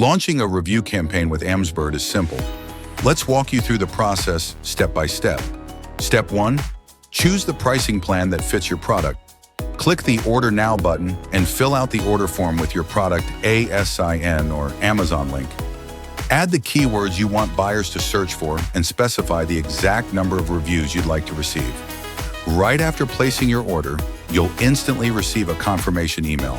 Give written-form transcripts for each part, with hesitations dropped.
Launching a review campaign with AmzBird is simple. Let's walk you through the process step by step. Step 1. Choose the pricing plan that fits your product. Click the Order Now button and fill out the order form with your product ASIN or Amazon link. Add the keywords you want buyers to search for and specify the exact number of reviews you'd like to receive. Right after placing your order, you'll instantly receive a confirmation email.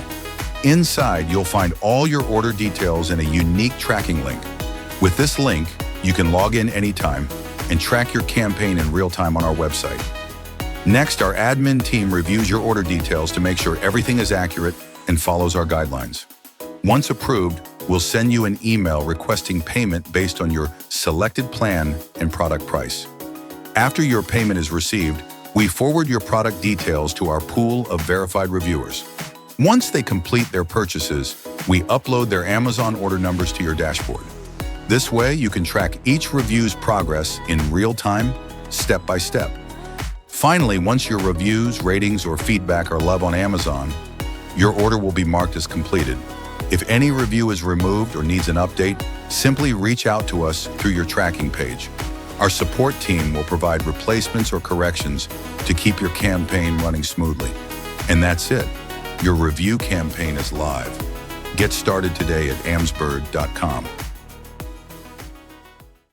Inside, you'll find all your order details and a unique tracking link. With this link, you can log in anytime and track your campaign in real time on our website. Next, our admin team reviews your order details to make sure everything is accurate and follows our guidelines. Once approved, we'll send you an email requesting payment based on your selected plan and product price. After your payment is received, we forward your product details to our pool of verified reviewers. Once they complete their purchases, we upload their Amazon order numbers to your dashboard. This way, you can track each review's progress in real time, step by step. Finally, once your reviews, ratings, or feedback are loved on Amazon, your order will be marked as completed. If any review is removed or needs an update, simply reach out to us through your tracking page. Our support team will provide replacements or corrections to keep your campaign running smoothly. And that's it. Your review campaign is live. Get started today at AmzBird.com.